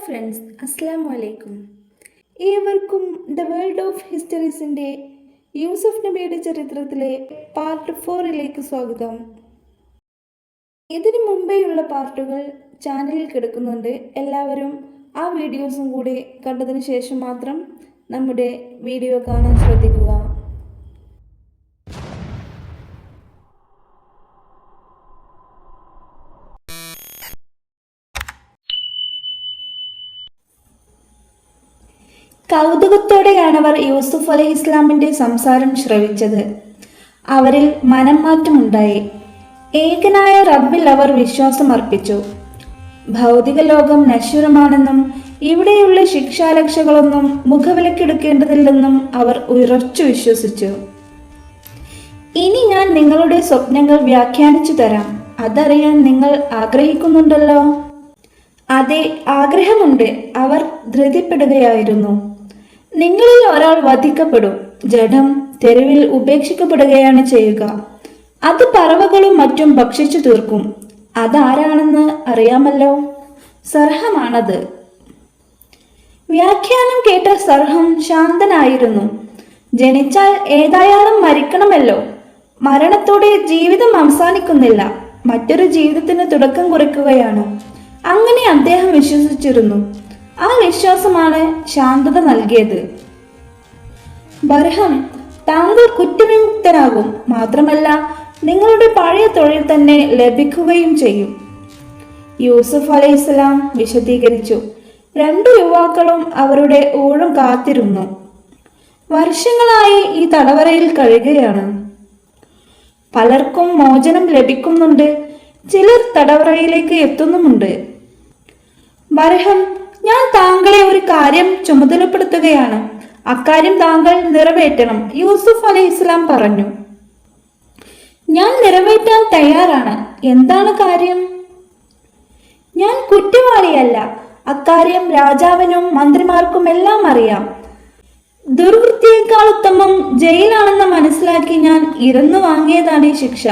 Friends, അസ്സാം വലൈക്കും. ഏവർക്കും ദ വേൾഡ് ഓഫ് ഹിസ്റ്ററീസിൻ്റെ യൂസുഫ് നബിയുടെ ചരിത്രത്തിലെ പാർട്ട് 4ലേക്ക് സ്വാഗതം. ഇതിനു മുമ്പേയുള്ള പാർട്ടുകൾ ചാനലിൽ കിടക്കുന്നുണ്ട്. എല്ലാവരും ആ വീഡിയോസും കൂടി കണ്ടതിന് ശേഷം മാത്രം നമ്മുടെ വീഡിയോ കാണാൻ ശ്രദ്ധിക്കുക. കൗതുകത്തോടെയാണ് അവർ യൂസുഫ് അലൈഹി ഇസ്ലാമിൻ്റെ സംസാരം ശ്രവിച്ചത്. അവരിൽ മനം മാറ്റമുണ്ടായി. ഏകനായ റബ്ബിൽ അവർ വിശ്വാസം അർപ്പിച്ചു. ഭൗതിക ലോകം നശ്വരമാണെന്നും ഇവിടെയുള്ള ശിക്ഷാരക്ഷകളൊന്നും മുഖവിലക്കെടുക്കേണ്ടതില്ലെന്നും അവർ ഉറച്ചു വിശ്വസിച്ചു. ഇനി ഞാൻ നിങ്ങളുടെ സ്വപ്നങ്ങൾ വ്യാഖ്യാനിച്ചു തരാം. അതറിയാൻ നിങ്ങൾ ആഗ്രഹിക്കുന്നുണ്ടല്ലോ? അതെ, ആഗ്രഹമുണ്ട്. അവർ ധൃതിപ്പെടുകയായിരുന്നു. നിങ്ങളിൽ ഒരാൾ വധിക്കപ്പെടും. ജഡം തെരുവിൽ ഉപേക്ഷിക്കപ്പെടുകയാണ് ചെയ്യുക. അത് പറവകളും മറ്റും ഭക്ഷിച്ചു തീർക്കും. അതാരാണെന്ന് അറിയാമല്ലോ? സർഹമാണത്. വ്യാഖ്യാനം കേട്ട സർഹം ശാന്തനായിരുന്നു. ജനിച്ചാൽ ഏതായാലും മരിക്കണമല്ലോ. മരണത്തോടെ ജീവിതം അവസാനിക്കുന്നില്ല, മറ്റൊരു ജീവിതത്തിന് തുടക്കം കുറിക്കുകയാണ്. അങ്ങനെ അദ്ദേഹം വിശ്വസിച്ചിരുന്നു. ആ വിശ്വാസമാണ് ശാന്തത നൽകിയത്. ബർഹം, താങ്കൾ കുറ്റവിമുക്തനാകും. മാത്രമല്ല, നിങ്ങളുടെ പഴയ തൊഴിൽ തന്നെ ലഭിക്കുകയും ചെയ്യും. യൂസുഫ് അലൈഹിസ്സലാം വിശദീകരിച്ചു. രണ്ടു യുവാക്കളും അവരുടെ ഊഴം കാത്തിരുന്നു. വർഷങ്ങളായി ഈ തടവറയിൽ കഴിയുകയാണ്. പലർക്കും മോചനം ലഭിക്കുന്നുണ്ട്, ചിലർ തടവറയിലേക്ക് എത്തുന്നുമുണ്ട്. ബർഹം, ഞാൻ താങ്കളെ ഒരു കാര്യം ചുമതലപ്പെടുത്തുകയാണ്. അക്കാര്യം താങ്കൾ നിറവേറ്റണം, യൂസുഫ് അലൈഹി ഇസ്ലാം പറഞ്ഞു. ഞാൻ നിറവേറ്റാൻ തയ്യാറാണ്. എന്താണ് കാര്യം? ഞാൻ കുറ്റവാളിയല്ല. അക്കാര്യം രാജാവിനും മന്ത്രിമാർക്കും എല്ലാം അറിയാം. ദുർവൃത്തിയേക്കാൾ ഉത്തമം ജയിലാണെന്ന് മനസ്സിലാക്കി ഞാൻ ഇരന്നു വാങ്ങിയതാണ് ഈ ശിക്ഷ.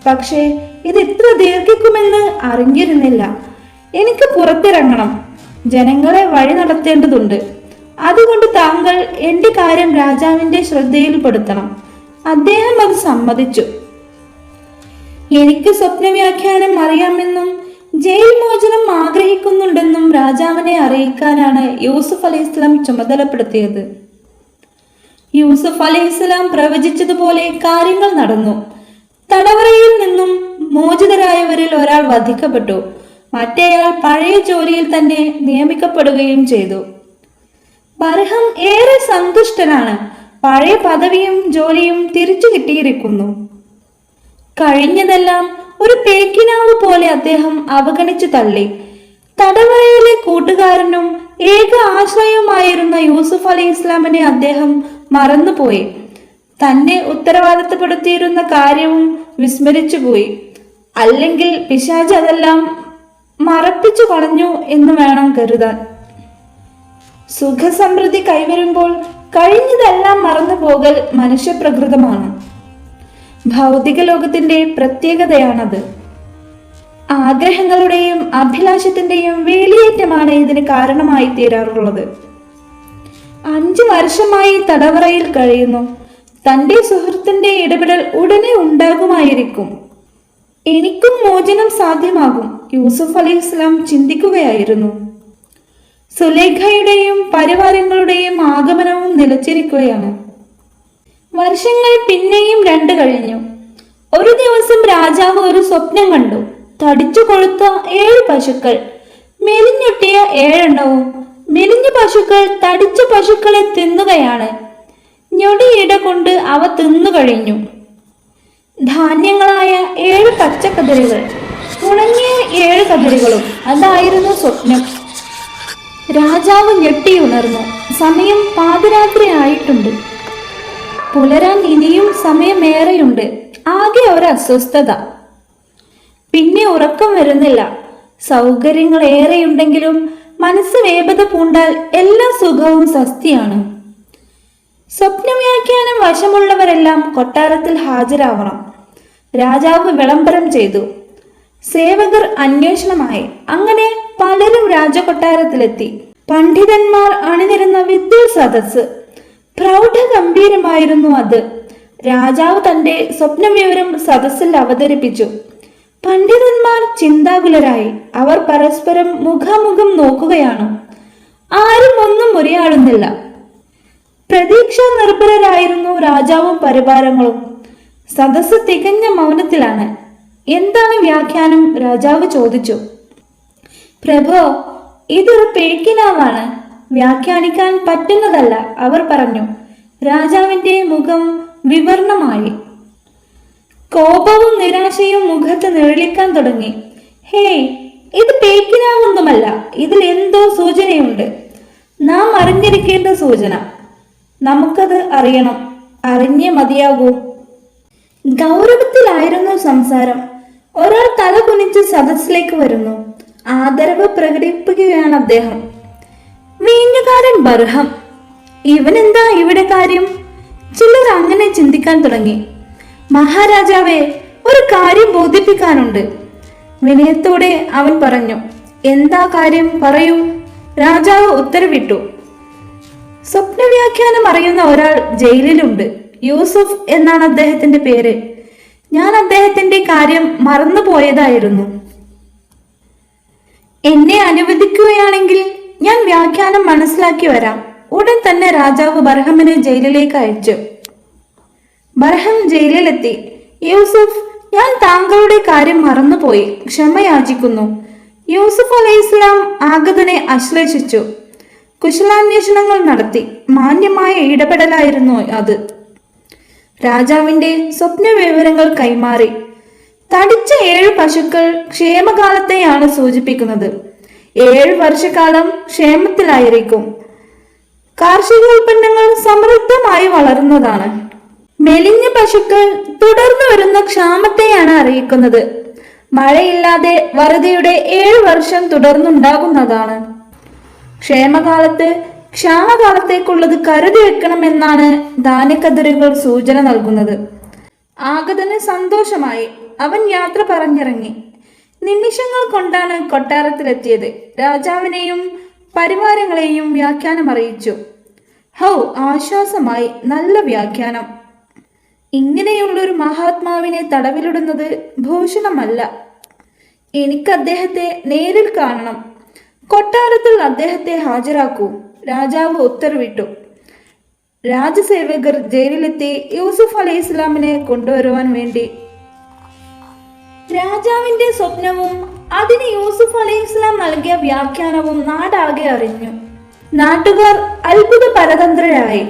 പക്ഷേ ഇത് ഇത്ര ദീർഘിക്കുമെന്ന് അറിഞ്ഞിരുന്നില്ല. എനിക്ക് പുറത്തിറങ്ങണം. ജനങ്ങളെ വഴി നടത്തേണ്ടതുണ്ട്. അതുകൊണ്ട് താങ്കൾ എന്റെ കാര്യം രാജാവിന്റെ ശ്രദ്ധയിൽപ്പെടുത്തണം. അദ്ദേഹം അത് സമ്മതിച്ചു. എനിക്ക് സ്വപ്നവ്യാഖ്യാനം അറിയാമെന്നും ജയിൽ മോചനം ആഗ്രഹിക്കുന്നുണ്ടെന്നും രാജാവിനെ അറിയിക്കാനാണ് യൂസുഫ് അലൈഹി ഇസ്ലാം ചുമതലപ്പെടുത്തിയത്. യൂസുഫ് അലൈഹി ഇസ്ലാം പ്രവചിച്ചതുപോലെ കാര്യങ്ങൾ നടന്നു. തടവറയിൽ നിന്നും മോചിതരായവരിൽ ഒരാൾ വധിക്കപ്പെട്ടു. മറ്റേയാൾ പഴയ ജോലിയിൽ തന്നെ നിയമിക്കപ്പെടുകയും ചെയ്തു. ബർഹം ഏറെ സന്തുഷ്ടനാണ്. പഴയ പദവിയും ജോലിയും തിരിച്ചു കിട്ടിയിരിക്കുന്നു. കഴിഞ്ഞതെല്ലാം ഒരു പേക്കിനാവ് പോലെ അദ്ദേഹം അവഗണിച്ചു തള്ളി. തടവറയിലെ കൂട്ടുകാരനും ഏക ആശ്രയവുമായിരുന്ന യൂസുഫ് അലൈഹി ഇസ്ലാമിനെ അദ്ദേഹം മറന്നുപോയി. തന്നെ ഉത്തരവാദിത്തപ്പെടുത്തിയിരുന്ന കാര്യവും വിസ്മരിച്ചുപോയി. അല്ലെങ്കിൽ പിശാച് അതെല്ലാം മറപ്പിച്ചു കളഞ്ഞു എന്ന് വേണം കരുതാൻ. സുഖസമൃദ്ധി കൈവരുമ്പോൾ കഴിഞ്ഞതെല്ലാം മറന്നു പോകൽ മനുഷ്യപ്രകൃതമാണ്. ഭൗതിക ലോകത്തിന്റെ പ്രത്യേകതയാണത്. ആഗ്രഹങ്ങളുടെയും അഭിലാഷത്തിന്റെയും വേലിയേറ്റമാണ് ഇതിന് കാരണമായി തീരാറുള്ളത്. 5 വർഷമായി തടവറയിൽ കഴിയുന്നു. തന്റെ സുഹൃത്തിന്റെ ഇടപെടൽ ഉടനെ ഉണ്ടാകുമായിരിക്കും. എനിക്കും മോചനം സാധ്യമാകും, യൂസുഫ് അലൈഹി ഇസ്ലാം ചിന്തിക്കുകയായിരുന്നു. സുലൈഖയുടെയും പരിവാരങ്ങളുടെയും ആഗമനവും നിലച്ചിരിക്കുകയാണ്. വർഷങ്ങൾ പിന്നെയും 2 കഴിഞ്ഞു. ഒരു ദിവസം രാജാവ് ഒരു സ്വപ്നം കണ്ടു. തടിച്ചു കൊഴുത്ത 7 പശുക്കൾ, മെലിഞ്ഞൊട്ടിയ 7 എണ്ണവും. മെലിഞ്ഞ പശുക്കൾ തടിച്ച പശുക്കളെ തിന്നുകയാണ്. ഞൊടിയിട കൊണ്ട് അവ തിന്നുകഴിഞ്ഞു. ധാന്യങ്ങളായ 7 പച്ചക്കതിരുകൾ, ഉണങ്ങിയ 7 കതിരുകളും. അതായിരുന്നു സ്വപ്നം. രാജാവ് ഞെട്ടിയുണർന്നു. സമയം പാതിരാത്രി ആയിട്ടുണ്ട്. പുലരാൻ ഇനിയും സമയമേറെയുണ്ട്. ആകെ ഒരു അസ്വസ്ഥത. പിന്നെ ഉറക്കം വരുന്നില്ല. സൗകര്യങ്ങൾ ഏറെയുണ്ടെങ്കിലും മനസ്സ് വേപത പൂണ്ടാൽ എല്ലാ സുഖവും സസ്തിയാണ്. സ്വപ്നവ്യാഖ്യാനം വശമുള്ളവരെല്ലാം കൊട്ടാരത്തിൽ ഹാജരാവണം. രാജാവ് വിളംബരം ചെയ്തു. സേവകർ അന്വേഷണമായി. അങ്ങനെ പലരും രാജകൊട്ടാരത്തിലെത്തി. പണ്ഡിതന്മാർ അണിനിരുന്ന വിദ്വൽ സദസ്. പ്രൗഢഗംഭീരമായിരുന്നു അത്. രാജാവ് തന്റെ സ്വപ്നവിവരം സദസ്സിൽ അവതരിപ്പിച്ചു. പണ്ഡിതന്മാർ ചിന്താകുലരായി. അവർ പരസ്പരം മുഖാമുഖം നോക്കുകയാണ്. ആരും ഒന്നും ഉരിയാടുന്നില്ല. പ്രതീക്ഷാ നിർഭരരായിരുന്നു രാജാവും പരിവാരങ്ങളും. സദസ്സ് തികഞ്ഞ മൗനത്തിലാണ്. എന്താണ് വ്യാഖ്യാനം? രാജാവ് ചോദിച്ചു. പ്രഭോ, ഇതൊരു പേക്കിനാവാണ്, വ്യാഖ്യാനിക്കാൻ പറ്റുന്നതല്ല, അവർ പറഞ്ഞു. രാജാവിന്റെ മുഖം വിവർണമായി. കോപവും നിരാശയും മുഖത്ത് നിഴലിക്കാൻ തുടങ്ങി. ഹേയ്, ഇത് പേക്കിനാവൊന്നുമല്ല, ഇതിൽ എന്തോ സൂചനയുണ്ട്. നാം അറിഞ്ഞിരിക്കേണ്ട സൂചന. നമുക്കത് അറിയണം, അറിഞ്ഞേ മതിയാകൂ. ഗൗരവത്തിലായിരുന്നു സംസാരം. ഒരാൾ തല കുനിച്ച് സദസ്സിലേക്ക് വരുന്നു. ആദരവ് പ്രകടിപ്പിക്കുകയാണ് അദ്ദേഹം. വീഞ്ഞുകാരൻ ബർഹം. ഇവനെന്താ ഇവിടെ കാര്യം? ചിലർ അങ്ങനെ ചിന്തിക്കാൻ തുടങ്ങി. മഹാരാജാവേ, ഒരു കാര്യം ബോധിപ്പിക്കാനുണ്ട്, വിനയത്തോടെ അവൻ പറഞ്ഞു. എന്താ കാര്യം, പറയൂ. രാജാവ് ഉത്തരവിട്ടു. സ്വപ്നവ്യാഖ്യാനം അറിയുന്ന ഒരാൾ ജയിലിലുണ്ട്. യൂസുഫ് എന്നാണ് അദ്ദേഹത്തിന്റെ പേര്. ഞാൻ അദ്ദേഹത്തിന്റെ കാര്യം മറന്നുപോയതായിരുന്നു. എന്നെ അനുവദിക്കുകയാണെങ്കിൽ ഞാൻ വ്യാഖ്യാനം മനസ്സിലാക്കി വരാം. ഉടൻ തന്നെ രാജാവ് ബർഹമിനെ ജയിലിലേക്ക് അയച്ചു. ബർഹം ജയിലിലെത്തി. യൂസുഫ്, ഞാൻ താങ്കളുടെ കാര്യം മറന്നുപോയി, ക്ഷമയാചിക്കുന്നു. യൂസുഫ് അലൈഹിസ്സലാം ആഗതനെ ആശ്ലേഷിച്ചു. കുശലാന്വേഷണങ്ങൾ നടത്തി. മാന്യമായ ഇടപെടലായിരുന്നു അത്. രാജാവിന്റെ സ്വപ്ന വിവരങ്ങൾ കൈമാറി. തടിച്ച 7 പശുക്കൾ ക്ഷേമകാലത്തെയാണ് സൂചിപ്പിക്കുന്നത്. 7 വർഷക്കാലം ക്ഷേമത്തിലായിരിക്കും. കാർഷികോൽപ്പന്നങ്ങൾ സമൃദ്ധമായി വളരുന്നതാണ്. മെലിഞ്ഞ പശുക്കൾ തുടർന്നു വരുന്ന ക്ഷാമത്തെയാണ് അറിയിക്കുന്നത്. മഴയില്ലാതെ വറുതിയുടെ 7 വർഷം തുടർന്നുണ്ടാകുന്നതാണ്. ക്ഷേമകാലത്ത് ക്ഷാമകാലത്തേക്കുള്ളത് കരുതി വെക്കണമെന്നാണ് ധാന്യക്കതിരുകൾ സൂചന നൽകുന്നത്. ആഗതന് സന്തോഷമായി. അവൻ യാത്ര പറഞ്ഞിറങ്ങി. നിമിഷങ്ങൾ കൊണ്ടാണ് കൊട്ടാരത്തിലെത്തിയത്. രാജാവിനെയും പരിവാരങ്ങളെയും വ്യാഖ്യാനം അറിയിച്ചു. ഹൗ, ആശ്വാസമായി. നല്ല വ്യാഖ്യാനം. ഇങ്ങനെയുള്ളൊരു മഹാത്മാവിനെ തടവിലിടുന്നത് ഭൂഷണമല്ല. എനിക്ക് അദ്ദേഹത്തെ നേരിൽ കാണണം. കൊട്ടാരത്തിൽ അദ്ദേഹത്തെ ഹാജരാക്കൂ. രാജാവ് ഉത്തരവിട്ടു. രാജസേവകർ ജയിലിലെത്തി യൂസുഫ് അലൈഹിസ്സലാമിനെ കൊണ്ടുവരുവാൻ വേണ്ടി. രാജാവിന്റെ സ്വപ്നവും അതിന് യൂസുഫ് അലൈഹിസ്സലാം നൽകിയ വ്യാഖ്യാനവും നാടാകെ അറിഞ്ഞു. നാട്ടുകാർ അത്ഭുത പരതന്ത്രരായി.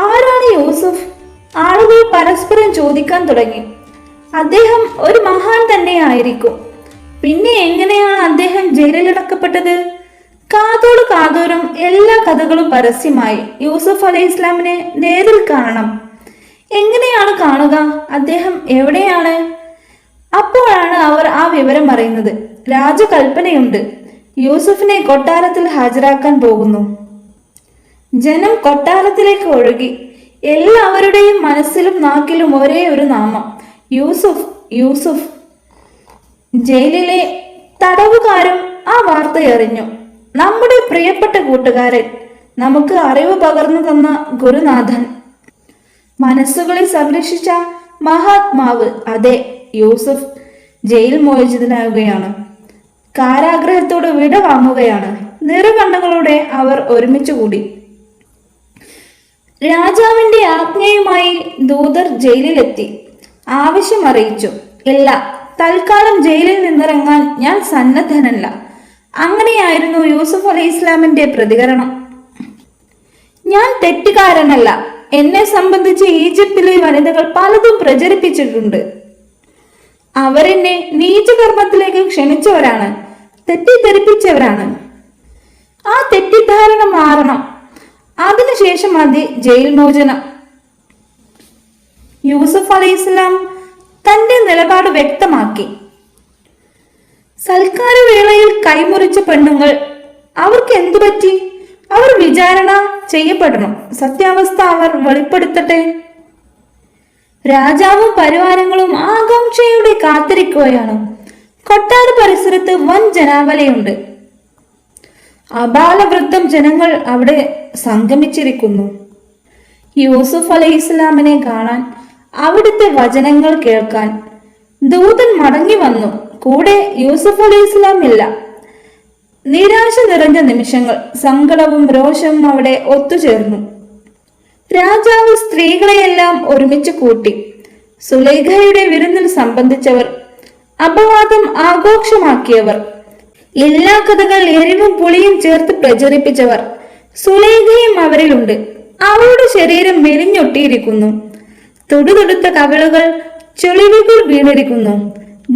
ആരാണ് യൂസുഫ്? ആളുകൾ പരസ്പരം ചോദിക്കാൻ തുടങ്ങി. അദ്ദേഹം ഒരു മഹാൻ തന്നെയായിരിക്കും. പിന്നെ എങ്ങനെയാണ് അദ്ദേഹം ജയിലിലടക്കപ്പെട്ടത്? കാതോട് കാതോരം എല്ലാ കഥകളും പരസ്യമായി. യൂസുഫ് അലൈഹിസ്സലാമിനെ നേരിൽ കാണണം. എങ്ങനെയാണ് കാണുക? അദ്ദേഹം എവിടെയാണ്? അപ്പോഴാണ് അവർ ആ വിവരം അറിയുന്നത്. രാജകൽപ്പനയുണ്ട്. യൂസുഫിനെ കൊട്ടാരത്തിൽ ഹാജരാക്കാൻ പോകുന്നു. ജനം കൊട്ടാരത്തിലേക്ക് ഒഴുകി. എല്ലാവരുടെയും മനസ്സിലും നാക്കിലും ഒരേ ഒരു നാമം, യൂസുഫ്, യൂസുഫ്. ജയിലിലെ തടവുകാരും ആ വാർത്തയറിഞ്ഞു. നമ്മുടെ പ്രിയപ്പെട്ട കൂട്ടുകാരൻ, നമുക്ക് അറിവ് പകർന്നു തന്ന ഗുരുനാഥൻ, മനസ്സുകളെ സംരക്ഷിച്ച മഹാത്മാവ്, അതെ, യൂസുഫ് ജയിൽ മോചിതനാവുകയാണ്. കാരാഗ്രഹത്തോട് വിട വാങ്ങുകയാണ്. നിറകണ്ണുകളോടെ അവർ ഒരുമിച്ച് കൂടി. രാജാവിന്റെ ആജ്ഞയുമായി ദൂതർ ജയിലിലെത്തി. ആവശ്യം അറിയിച്ചു. ഇല്ല, തൽക്കാലം ജയിലിൽ നിന്നിറങ്ങാൻ ഞാൻ സന്നദ്ധനല്ല. അങ്ങനെയായിരുന്നു യൂസുഫ് അലൈഹിസ്സലാമിന്റെ പ്രതികരണം. ഞാൻ തെറ്റുകാരനല്ല. എന്നെ സംബന്ധിച്ച് ഈജിപ്തിലെ വനിതകൾ പലതും പ്രചരിപ്പിച്ചിട്ടുണ്ട്. അവരെന്നെ നീചകർമ്മത്തിലേക്ക് ക്ഷണിച്ചവരാണ്, തെറ്റിദ്ധരിപ്പിച്ചവരാണ്. ആ തെറ്റിദ്ധാരണ മാറണം. അതിനുശേഷം മതി ജയിൽ മോചനം. യൂസുഫ് അലൈഹിസ്സലാം തന്റെ നിലപാട് വ്യക്തമാക്കി. സൽക്കാരവേളയിൽ കൈമുറിച്ച പെണ്ണുങ്ങൾ, അവർക്ക് എന്തു പറ്റി? അവർ വിചാരണ ചെയ്യപ്പെടണം. സത്യാവസ്ഥ അവർ വെളിപ്പെടുത്തട്ടെ. രാജാവും പരിവാരങ്ങളും ആകാംക്ഷയോടെ കാത്തിരിക്കുകയാണ്. കൊട്ടാര പരിസരത്ത് വൻ ജനാവലിയുണ്ട്. അബാലവൃദ്ധം ജനങ്ങൾ അവിടെ സംഗമിച്ചിരിക്കുന്നു. യൂസുഫ് അലൈഹിസ്ലാമിനെ കാണാൻ, അവിടുത്തെ വചനങ്ങൾ കേൾക്കാൻ ദൂതൻ മടങ്ങി വന്നു. കൂടെ യൂസുഫ് അലൈഹിസ്ലാം ഇല്ല. നിരാശ നിറഞ്ഞ നിമിഷങ്ങൾ, സങ്കടവും രോഷവും അവിടെ ഒത്തുചേർന്നു. രാജാവ് സ്ത്രീകളെയെല്ലാം ഒരുമിച്ച് കൂട്ടി. സുലൈഖയുടെ വിരുന്നിൽ സംബന്ധിച്ചവർ, അപവാദം ആഘോഷമാക്കിയവർ, എല്ലാ കഥകൾ എരിവും പുളിയും ചേർത്ത് പ്രചരിപ്പിച്ചവർ, സുലൈഖയും അവരിലുണ്ട്. അവളുടെ ശരീരം മെലിഞ്ഞൊട്ടിയിരിക്കുന്നു. തുടുതുടുത്ത കവിളുകൾ ചുളിവുകൾ വീണിരിക്കുന്നു.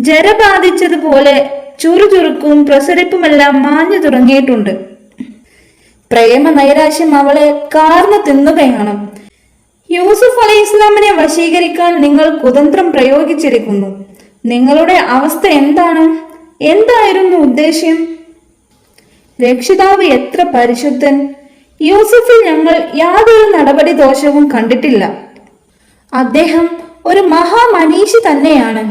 ജര ബാധിച്ചതുപോലെ ചുറുചുറുക്കും പ്രസരിപ്പുമെല്ലാം മാഞ്ഞു തുടങ്ങിയിട്ടുണ്ട്. പ്രേമ നൈരാശ്യം അവളെ കാർന്നു തിന്നുകയാണ്. യൂസുഫ് അലൈഹിസ്ലാമിനെ വശീകരിക്കാൻ നിങ്ങൾ കുതന്ത്രം പ്രയോഗിച്ചിരിക്കുന്നു. നിങ്ങളുടെ അവസ്ഥ എന്താണ്? എന്തായിരുന്നു ഉദ്ദേശ്യം? രക്ഷിതാവ് എത്ര പരിശുദ്ധൻ! യൂസുഫിൽ ഞങ്ങൾ യാതൊരു നടപടി ദോഷവും കണ്ടിട്ടില്ല. അദ്ദേഹം ഒരു മഹാമനീഷി തന്നെയാണ്.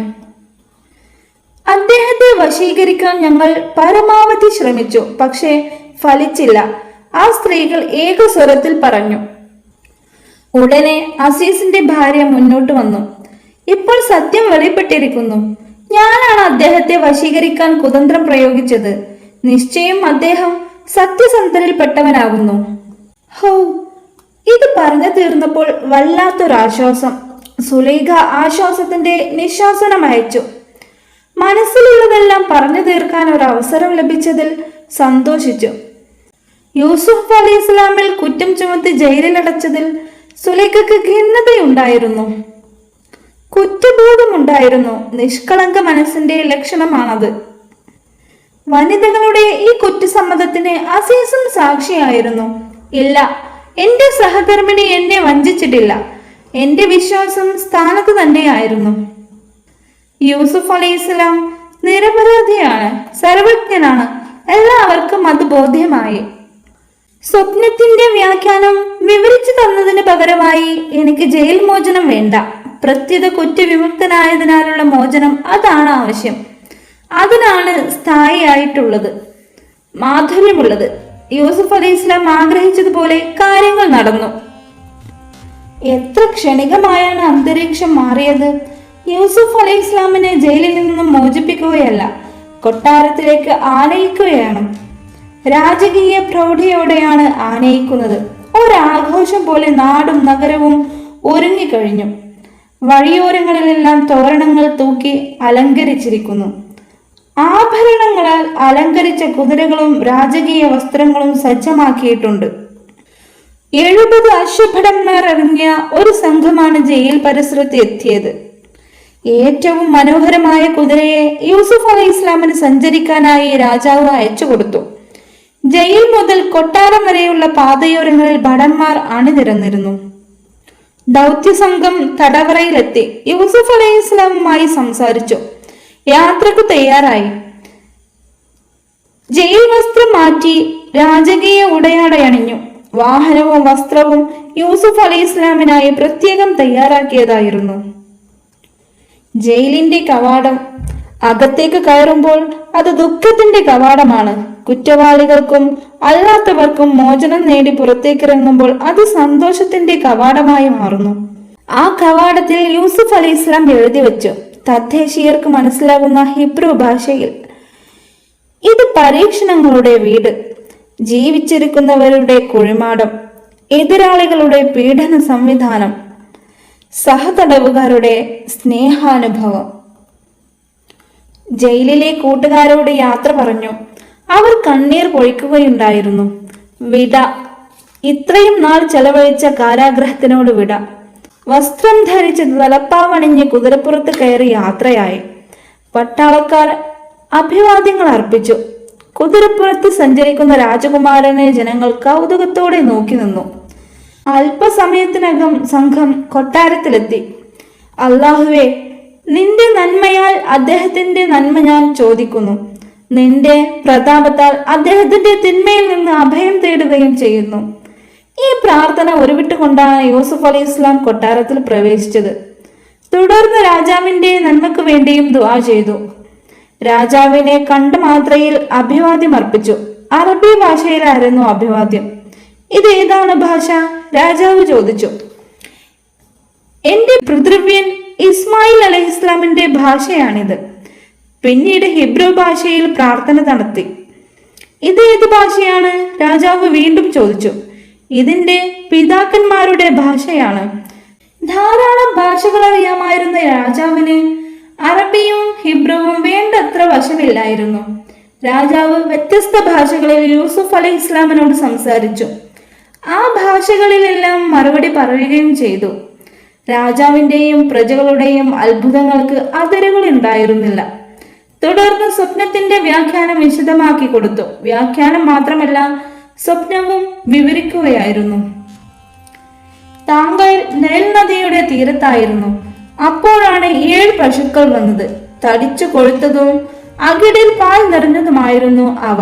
അദ്ദേഹത്തെ വശീകരിക്കാൻ ഞങ്ങൾ പരമാവധി ശ്രമിച്ചു, പക്ഷേ ഫലിച്ചില്ല. ആ സ്ത്രീകൾ ഏകസ്വരത്തിൽ പറഞ്ഞു. ഉടനെ അസീസിന്റെ ഭാര്യ മുന്നോട്ട് വന്നു. ഇപ്പോൾ സത്യം വെളിപ്പെട്ടിരിക്കുന്നു. ഞാനാണ് അദ്ദേഹത്തെ വശീകരിക്കാൻ കുതന്ത്രം പ്രയോഗിച്ചത്. നിശ്ചയം അദ്ദേഹം സത്യസന്ധരിൽപ്പെട്ടവനാകുന്നു. ഹോ, ഇത് പറഞ്ഞു തീർന്നപ്പോൾ വല്ലാത്തൊരാശ്വാസം. സുലൈഖ ആശ്വാസത്തിന്റെ നിശ്വാസനം അയച്ചു. മനസ്സിലുള്ളതെല്ലാം പറഞ്ഞു തീർക്കാൻ ഒരു അവസരം ലഭിച്ചതിൽ സന്തോഷിച്ചു. യൂസുഫ് അലൈഹിസ്ലാമിൽ കുറ്റം ചുമത്തി ജയിലിലടച്ചതിൽ സുലൈഖയ്ക്ക് ഖിന്നതയുണ്ടായിരുന്നു, കുറ്റബോധമുണ്ടായിരുന്നു. നിഷ്കളങ്ക മനസ്സിന്റെ ലക്ഷണമാണത്. വനിതകളുടെ ഈ കുറ്റസമ്മതത്തിന് അസീസും സാക്ഷിയായിരുന്നു. ഇല്ല, എന്റെ സഹധർമ്മിണി എന്നെ വഞ്ചിച്ചിട്ടില്ല. എന്റെ വിശ്വാസം സ്ഥാനത്ത് തന്നെയായിരുന്നു. യൂസുഫ് അലൈഹിസ്ലാം നിരപരാധിയാണ്, സർവജ്ഞനാണ്. എല്ലാവർക്കും അത് ബോധ്യമായി. സ്വപ്നത്തിന്റെ വ്യാഖ്യാനം വിവരിച്ചു തന്നതിന് പകരമായി എനിക്ക് ജയിൽ മോചനം വേണ്ട. പ്രത്യേക കുറ്റവിമുക്തനായതിനാലുള്ള മോചനം, അതാണ് ആവശ്യം. അതിനാണ് സ്ഥായിയായിട്ടുള്ളത്, മാധുര്യമുള്ളത്. യൂസുഫ് അലൈഹിസ്ലാം ആഗ്രഹിച്ചതുപോലെ കാര്യങ്ങൾ നടന്നു. എത്ര ക്ഷണികമായാണ് അന്തരീക്ഷം മാറിയത്! യൂസുഫ് അലൈഹിസ്ലാമിനെ ജയിലിൽ നിന്നും മോചിപ്പിക്കുകയല്ല, കൊട്ടാരത്തിലേക്ക് ആനയിക്കുകയാണ്. രാജകീയ പ്രൗഢിയോടെയാണ് ആനയിക്കുന്നത്. ഒരാഘോഷം പോലെ നാടും നഗരവും ഒരുങ്ങിക്കഴിഞ്ഞു. വഴിയോരങ്ങളിലെല്ലാം തോരണങ്ങൾ തൂക്കി അലങ്കരിച്ചിരിക്കുന്നു. ആഭരണങ്ങളാൽ അലങ്കരിച്ച കുതിരകളും രാജകീയ വസ്ത്രങ്ങളും സജ്ജമാക്കിയിട്ടുണ്ട്. 70 അശ്വഭടന്മാർ ഇറങ്ങിയ ഒരു സംഘമാണ് ജയിൽ പരിസരത്ത് എത്തിയത്. ഏറ്റവും മനോഹരമായ കുതിരയെ യൂസുഫ് അലൈഹിസ്ലാമിന് സഞ്ചരിക്കാനായി രാജാവ് അയച്ചു കൊടുത്തു. ജയിൽ മുതൽ കൊട്ടാരം വരെയുള്ള പാതയോരങ്ങളിൽ ഭടന്മാർ അണിനിരന്നിരുന്നു. ദൗത്യസംഘം തടവറയിലെത്തി യൂസുഫ് അലൈഹിസ്ലാമുമായി സംസാരിച്ചു. യാത്രക്ക് തയ്യാറായി. ജയിൽ വസ്ത്രം മാറ്റി രാജകീയ ഉടയാടയണിഞ്ഞു. വാഹനവും വസ്ത്രവും യൂസുഫ് അലൈഹിസ്ലാമിനായി പ്രത്യേകം തയ്യാറാക്കിയതായിരുന്നു. ജയിലിന്റെ കവാടം. അകത്തേക്ക് കയറുമ്പോൾ അത് ദുഃഖത്തിന്റെ കവാടമാണ്. കുറ്റവാളികൾക്കും അല്ലാത്തവർക്കും മോചനം നേടി പുറത്തേക്കിറങ്ങുമ്പോൾ അത് സന്തോഷത്തിന്റെ കവാടമായി മാറുന്നു. ആ കവാടത്തിൽ യൂസുഫ് അലൈഹിസ്ലാം എഴുതി വെച്ചു, തദ്ദേശീയർക്ക് മനസ്സിലാകുന്ന ഹിബ്രു ഭാഷയിൽ, ഇത് പരീക്ഷണങ്ങളുടെ വീട്, ജീവിച്ചിരിക്കുന്നവരുടെ കുഴിമാടം, എതിരാളികളുടെ പീഡന സംവിധാനം, സഹതടവുകാരുടെ സ്നേഹാനുഭവം. ജയിലിലെ കൂട്ടുകാരോട് യാത്ര പറഞ്ഞു. അവർ കണ്ണീർ പൊഴിക്കുകയുണ്ടായിരുന്നു. വിട, ഇത്രയും നാൾ ചെലവഴിച്ച കാരാഗ്രഹത്തിനോട് വിട. വസ്ത്രം ധരിച്ച് തലപ്പാവണിഞ്ഞ് കുതിരപ്പുറത്ത് കയറി യാത്രയായി. പട്ടാളക്കാർ അഭിവാദ്യങ്ങൾ അർപ്പിച്ചു. കുതിരപ്പുറത്ത് സഞ്ചരിക്കുന്ന രാജകുമാരനെ ജനങ്ങൾ കൗതുകത്തോടെ നോക്കി നിന്നു. അല്പസമയത്തിനകം സംഘം കൊട്ടാരത്തിലെത്തി. അല്ലാഹുവേ, നിന്റെ നന്മയാൽ അദ്ദേഹത്തിന്റെ നന്മ ഞാൻ ചോദിക്കുന്നു. നിന്റെ പ്രതാപത്താൽ അദ്ദേഹത്തിന്റെ തിന്മയിൽ നിന്ന് അഭയം തേടുകയും ചെയ്യുന്നു. ഈ പ്രാർത്ഥന ഉരുവിട്ടുകൊണ്ടാണ് യൂസുഫ് അലൈഹിസ്ലാം കൊട്ടാരത്തിൽ പ്രവേശിച്ചത്. തുടർന്ന് രാജാവിന്റെ നന്മയ്ക്ക് വേണ്ടിയും ദുആ ചെയ്തു. രാജാവിനെ കണ്ട മാത്രയിൽ അഭിവാദ്യം അർപ്പിച്ചു. അറബി ഭാഷയിലായിരുന്നു അഭിവാദ്യം. ഇതേതാണ് ഭാഷ? രാജാവ് ചോദിച്ചു. എന്റെ പിതൃവ്യൻ ഇസ്മായിൽ അലൈഹിസ്ലാമിന്റെ ഭാഷയാണിത്. പിന്നീട് ഹിബ്രു ഭാഷയിൽ പ്രാർത്ഥന നടത്തി. ഇത് ഏത് ഭാഷയാണ്? രാജാവ് വീണ്ടും ചോദിച്ചു. ഇതിന്റെ പിതാക്കന്മാരുടെ ഭാഷയാണ്. ധാരാളം ഭാഷകൾ അറിയാമായിരുന്ന രാജാവിന് അറബിയും ഹിബ്രുവും വേണ്ടത്ര വശമില്ലായിരുന്നു. രാജാവ് വ്യത്യസ്ത ഭാഷകളിൽ യൂസുഫ് അലൈഹി ഇസ്ലാമിനോട് സംസാരിച്ചു. ആ ഭാഷകളിലെല്ലാം മറുപടി പറയുകയും ചെയ്തു. രാജാവിന്റെയും പ്രജകളുടെയും അത്ഭുതങ്ങൾക്ക് അതിരുകൾ ഉണ്ടായിരുന്നില്ല. തുടർന്ന് സ്വപ്നത്തിന്റെ വ്യാഖ്യാനം വിശദമാക്കി കൊടുത്തു. വ്യാഖ്യാനം മാത്രമല്ല, സ്വപ്നവും വിവരിക്കുകയായിരുന്നു. താങ്കൾ നൈൽ നദിയുടെ തീരത്തായിരുന്നു. അപ്പോഴാണ് 7 പശുക്കൾ വന്നത്. തടിച്ചു കൊഴുത്തതും അകിടിൽ പാൽ നിറഞ്ഞതുമായിരുന്നു അവ.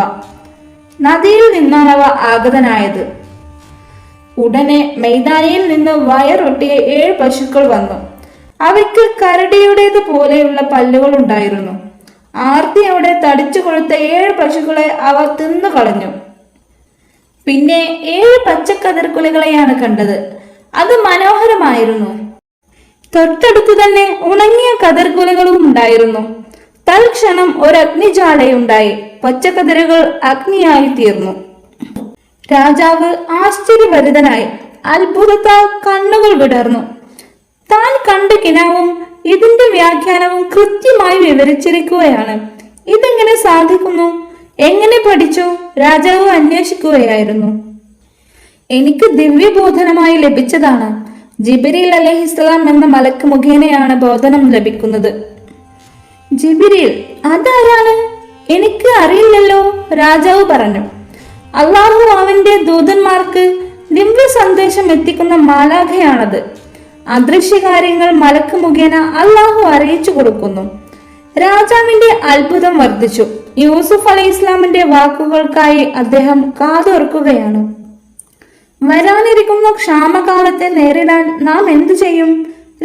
നദിയിൽ നിന്നാണ് അവ ആഗതനായത്. ഉടനെ മൈതാനിയിൽ നിന്ന് വയറൊട്ടിയ 7 പശുക്കൾ വന്നു. അവയ്ക്ക് കരടിയുടേത് പോലെയുള്ള പല്ലുകൾ ഉണ്ടായിരുന്നു. ആർത്തിയോടെ തടിച്ചു കൊഴുത്ത 7 പശുക്കളെ അവ തിന്നു കളഞ്ഞു. പിന്നെ 7 പച്ചക്കതിർക്കുലകളെയാണ് കണ്ടത്. അത് മനോഹരമായിരുന്നു. തൊട്ടടുത്ത് തന്നെ ഉണങ്ങിയ കതിർക്കുലകളും ഉണ്ടായിരുന്നു. തൽക്ഷണം ഒരു അഗ്നിജ്വാലയുണ്ടായി. പച്ചക്കതിരുകൾ അഗ്നിയായി തീർന്നു. രാജാവ് ആശ്ചര്യഭരിതനായി. അത്ഭുതത്താൽ കണ്ണുകൾ വിടർന്നു. താൻ കണ്ട കിനാവും ഇതിന്റെ വ്യാഖ്യാനവും കൃത്യമായി വിവരിച്ചിരിക്കുകയാണ്. ഇതെങ്ങനെ സാധിക്കുന്നു? എങ്ങനെ പഠിച്ചു? രാജാവ് അന്വേഷിക്കുകയായിരുന്നു. എനിക്ക് ദിവ്യബോധനമായി ലഭിച്ചതാണ്. ജിബ്രീൽ അലൈഹിസ്സലാം എന്ന മലക്ക് മുഖേനയാണ് ബോധനം ലഭിക്കുന്നത്. ജിബ്രീൽ? അതാരാണ്? എനിക്ക് അറിയില്ലല്ലോ, രാജാവ് പറഞ്ഞു. അള്ളാഹു അവന്റെ ദൂതന്മാർക്ക് ദിവ്യ സന്ദേശം എത്തിക്കുന്ന മാലാഖയാണത്. അദൃശ്യകാര്യങ്ങൾ മലക്ക് മുഖേന അള്ളാഹു അറിയിച്ചു കൊടുക്കുന്നു. രാജാവിന്റെ അത്ഭുതം വർദ്ധിച്ചു. യൂസുഫ് അലൈഹി ഇസ്ലാമിന്റെ വാക്കുകൾക്കായി അദ്ദേഹം കാതോർക്കുകയാണ്. വരാനിരിക്കുന്ന ക്ഷാമകാലത്തെ നേരിടാൻ നാം എന്തു ചെയ്യും?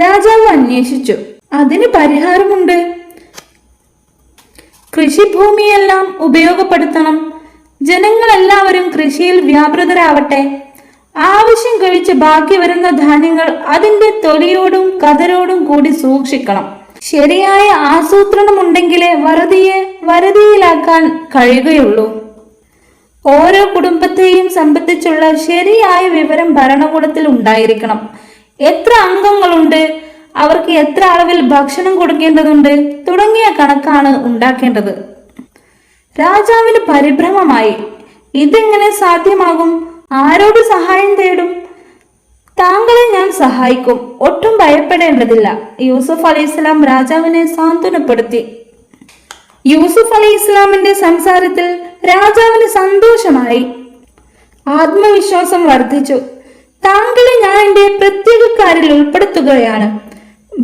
രാജാവ് അന്വേഷിച്ചു. അതിന് പരിഹാരമുണ്ട്. കൃഷിഭൂമിയെല്ലാം ഉപയോഗപ്പെടുത്തണം. ജനങ്ങളെല്ലാവരും കൃഷിയിൽ വ്യാപൃതരാവട്ടെ. ആവശ്യം കഴിച്ച് ബാക്കി വരുന്ന ധാന്യങ്ങൾ അതിന്റെ തൊലിയോടും കതിരോടും കൂടി സൂക്ഷിക്കണം. ശരിയായ ആസൂത്രണമുണ്ടെങ്കിലേ വറുതിയിലാക്കാൻ കഴിയുകയുള്ളൂ. ഓരോ കുടുംബത്തെയും സംബന്ധിച്ചുള്ള ശരിയായ വിവരം ഭരണകൂടത്തിൽ ഉണ്ടായിരിക്കണം. എത്ര അംഗങ്ങളുണ്ട്, അവർക്ക് എത്ര അളവിൽ ഭക്ഷണം കൊടുക്കേണ്ടതുണ്ട് തുടങ്ങിയ കണക്കാണ് ഉണ്ടാക്കേണ്ടത്. രാജാവിന് പരിഭ്രമമായി. ഇതെങ്ങനെ സാധ്യമാകും? ആരോട് സഹായം തേടും? താങ്കളെ ഞാൻ സഹായിക്കും, ഒട്ടും ഭയപ്പെടേണ്ടതില്ല. യൂസുഫ് അലൈഹിസ്സലാം രാജാവിനെ സാന്ത്വനപ്പെടുത്തി. യൂസുഫ് അലൈഹിസ്സലാമിന്റെ സംസാരത്തിൽ രാജാവിന് സന്തോഷമായി. ആത്മവിശ്വാസം വർദ്ധിച്ചു. താങ്കളെ ഞാൻ എന്റെ പ്രത്യേകക്കാരിൽ ഉൾപ്പെടുത്തുകയാണ്.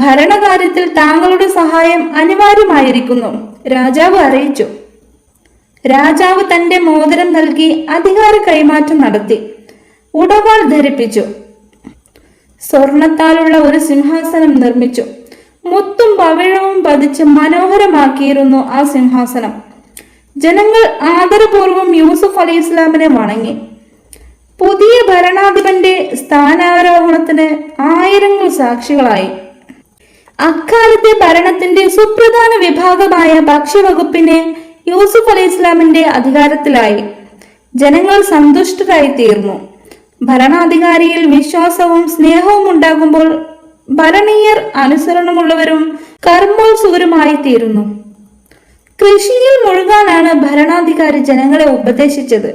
ഭരണകാര്യത്തിൽ താങ്കളുടെ സഹായം അനിവാര്യമായിരിക്കുന്നു, രാജാവ് അറിയിച്ചു. രാജാവ് തന്റെ മോതിരം നൽകി അധികാര കൈമാറ്റം നടത്തി. ഉടവാൾ ധരിപ്പിച്ചു. സ്വർണത്താലുള്ള ഒരു സിംഹാസനം നിർമ്മിച്ചു. മുത്തും പവിഴവും പതിച്ച് മനോഹരമാക്കിയിരുന്നു ആ സിംഹാസനം. ജനങ്ങൾ ആദരപൂർവ്വം യൂസുഫ് അലൈഹി ഇസ്ലാമിനെ വണങ്ങി. പുതിയ ഭരണാധിപന്റെ സ്ഥാനാരോഹണത്തിന് ആയിരങ്ങൾ സാക്ഷികളായി. അക്കാലത്തെ ഭരണത്തിന്റെ സുപ്രധാന വിഭാഗമായ ഭക്ഷ്യവകുപ്പിനെ യൂസുഫ് അലൈഹി ഇസ്ലാമിന്റെ അധികാരത്തിലായി. ജനങ്ങൾ സന്തുഷ്ടരായി തീർന്നു. ഭരണാധികാരിയിൽ വിശ്വാസവും സ്നേഹവും ഉണ്ടാകുമ്പോൾ ഭരണീയർ അനുസരണമുള്ളവരും കർമ്മോത്സുകരുമായി തീരുന്നു. കൃഷിയിൽ മുഴുകാനാണ് ഭരണാധികാരി ജനങ്ങളെ ഉപദേശിച്ചത്.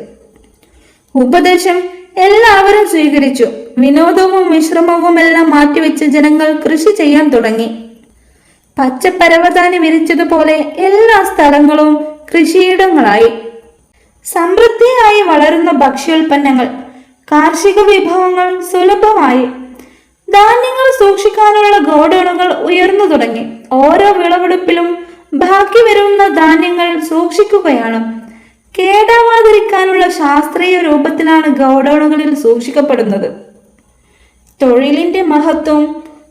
ഉപദേശം എല്ലാവരും സ്വീകരിച്ചു. വിനോദവും വിശ്രമവും എല്ലാം മാറ്റിവെച്ച് ജനങ്ങൾ കൃഷി ചെയ്യാൻ തുടങ്ങി. പച്ചപ്പരവതാനി വിരിച്ചതുപോലെ എല്ലാ സ്ഥലങ്ങളും കൃഷിയിടങ്ങളായി. സമൃദ്ധിയായി വളരുന്ന ഭക്ഷ്യോൽപ്പന്നങ്ങൾ, കാർഷിക വിഭവങ്ങൾ സുലഭമായി. ധാന്യങ്ങൾ സൂക്ഷിക്കാനുള്ള ഗോഡൌണുകൾ ഉയർന്നു തുടങ്ങി. ഓരോ വിളവെടുപ്പിലും ബാക്കി വരുന്ന ധാന്യങ്ങൾ സൂക്ഷിക്കുകയാണ്. കേടാവാതിരിക്കാനുള്ള ശാസ്ത്രീയ രൂപത്തിലാണ് ഗോഡൌണുകളിൽ സൂക്ഷിക്കപ്പെടുന്നത്. തൊഴിലിന്റെ മഹത്വം,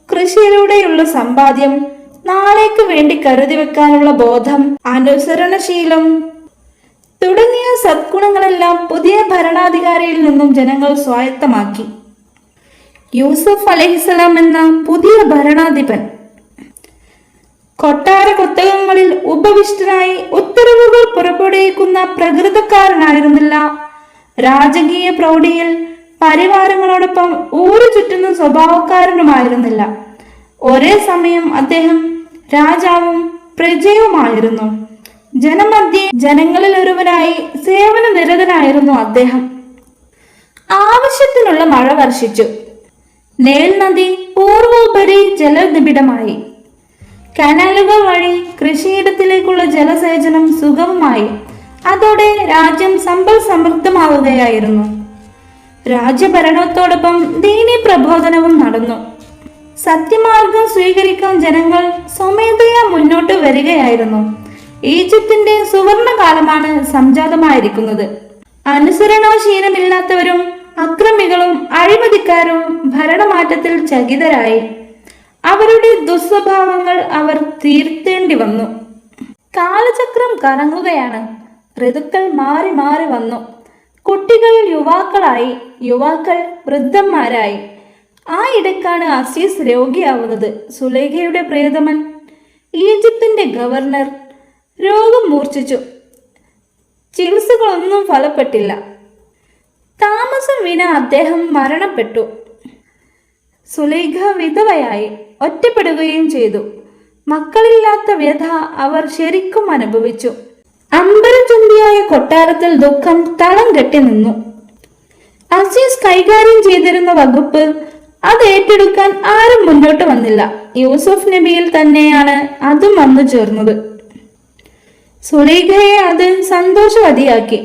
കൃഷിയിലൂടെയുള്ള സമ്പാദ്യം, നാളേക്ക് വേണ്ടി കരുതി വെക്കാനുള്ള ബോധം, അനുസരണശീലം, തുടങ്ങിയ സദ്ഗുണങ്ങളെല്ലാം പുതിയ ഭരണാധികാരിയിൽ നിന്നും ജനങ്ങൾ സ്വായത്തമാക്കി. യൂസഫ് അലൈഹിസ്സലാം എന്ന പുതിയ ഭരണാധിപൻ കൊട്ടാര കൊത്തകങ്ങളിൽ ഉപവിഷ്ടനായി ഉത്തരവുകൾ പുറപ്പെടുവിക്കുന്ന പ്രകൃതക്കാരനായിരുന്നില്ല. രാജകീയ പ്രൗഢിയിൽ പരിവാരങ്ങളോടൊപ്പം ഊരു ചുറ്റുന്ന സ്വഭാവക്കാരനുമായിരുന്നില്ല. ഒരേ സമയം അദ്ദേഹം രാജാവും പ്രജയുമായിരുന്നു. ജനമധ്യേ ജനങ്ങളിൽ ഒരുവനായി സേവന നിരതനായിരുന്നു അദ്ദേഹം. ആവശ്യത്തിനുള്ള മഴ വർഷിച്ചു. നൈൽ നദി പൂർവോപരി ജലനിബിഡമായി. കനാലുകൾ വഴി കൃഷിയിടത്തിലേക്കുള്ള ജലസേചനം സുഗമമായി. അതോടെ രാജ്യം സമ്പൽ സമൃദ്ധമാവുകയായിരുന്നു. രാജ്യഭരണത്തോടൊപ്പം ദീനി പ്രബോധനവും നടന്നു. സത്യമാർഗം സ്വീകരിക്കാൻ ജനങ്ങൾ സ്വമേധയാ മുന്നോട്ട് വരികയായിരുന്നു. ഈജിപ്തിന്റെ സുവർണകാലമാണ് സംജാതമായിരിക്കുന്നത്. അനുസരണാശീലമില്ലാത്തവരും അക്രമികളും അഴിമതിക്കാരും ഭരണമാറ്റത്തിൽ ചകിതരായി. അവരുടെ ദുസ്വഭാവങ്ങൾ അവർ തീർത്തേണ്ടി വന്നു. കാലചക്രം കറങ്ങുകയാണ്. ഋതുക്കൾ മാറി മാറി വന്നു. കുട്ടികൾ യുവാക്കളായി, യുവാക്കൾ വൃദ്ധന്മാരായി. ആ ഇടയ്ക്കാണ് അസീസ് രോഗിയാവുന്നത്. സുലൈഖയുടെ പ്രിയതമൻ ഈജിപ്തിന്റെ ഗവർണർ രോഗം മൂർച്ഛിച്ചു. ചികിത്സകളൊന്നും ഫലപ്പെട്ടില്ല. താമസം വിന അദ്ദേഹം മരണപ്പെട്ടു. സുലൈഖ വിധവയായി, ഒറ്റപ്പെടുകയും ചെയ്തു. മക്കളില്ലാത്ത വ്യഥ അവർ ശരിക്കും അനുഭവിച്ചു. അമ്പരചുംബിയായ കൊട്ടാരത്തിൽ ദുഃഖം തളം കെട്ടി നിന്നു. അസീസ് കൈകാര്യം ചെയ്തിരുന്ന വകുപ്പ് അത് ഏറ്റെടുക്കാൻ ആരും മുന്നോട്ട് വന്നില്ല. യൂസുഫ് നബിയിൽ തന്നെയാണ് അതും വന്നു ചേർന്നത്. സുലൈഖയെ അത് സന്തോഷവതിയാക്കി.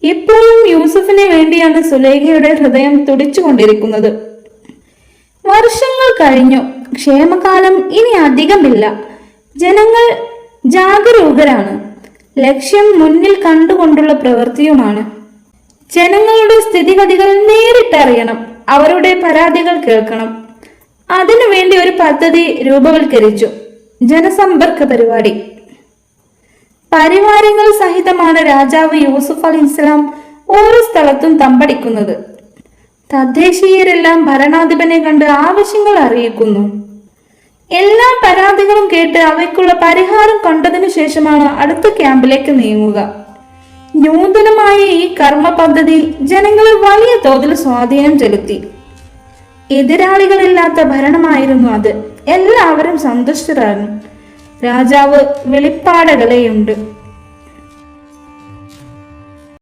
ഇപ്പോഴും യൂസുഫിന് വേണ്ടിയാണ് സുലൈഖയുടെ ഹൃദയം തുടിച്ചുകൊണ്ടിരിക്കുന്നത്. വർഷങ്ങൾ കഴിഞ്ഞു. ക്ഷേമകാലം ഇനി അധികമില്ല. ജനങ്ങൾ ജാഗരൂകരാണ്. ലക്ഷ്യം മുന്നിൽ കണ്ടുകൊണ്ടുള്ള പ്രവൃത്തിയുമാണ്. ജനങ്ങളുടെ സ്ഥിതിഗതികൾ നേരിട്ടറിയണം. അവരുടെ പരാതികൾ കേൾക്കണം. അതിനുവേണ്ടി ഒരു പദ്ധതി രൂപവൽക്കരിച്ചു. ജനസമ്പർക്ക പരിപാടി. പരിവാരങ്ങൾ സഹിതമാണ് രാജാവ് യൂസുഫ് അലൈഹിസ്സലാം ഓരോ സ്ഥലത്തും തമ്പടിക്കുന്നത്. തദ്ദേശീയരെല്ലാം ഭരണാധിപനെ കണ്ട് ആവശ്യങ്ങൾ അറിയിക്കുന്നു. എല്ലാ പരാതികളും കേട്ട് അവയ്ക്കുള്ള പരിഹാരം കണ്ടതിനു ശേഷമാണ് അടുത്ത ക്യാമ്പിലേക്ക് നീങ്ങുക. നൂതനമായ ഈ കർമ്മ പദ്ധതി ജനങ്ങളിൽ വലിയ തോതിൽ സ്വാധീനം ചെലുത്തി. എതിരാളികളില്ലാത്ത ഭരണമായിരുന്നു അത്. എല്ലാവരും സന്തുഷ്ടരാണ്. രാജാവ് വെളിപ്പാടകളെയുണ്ട്.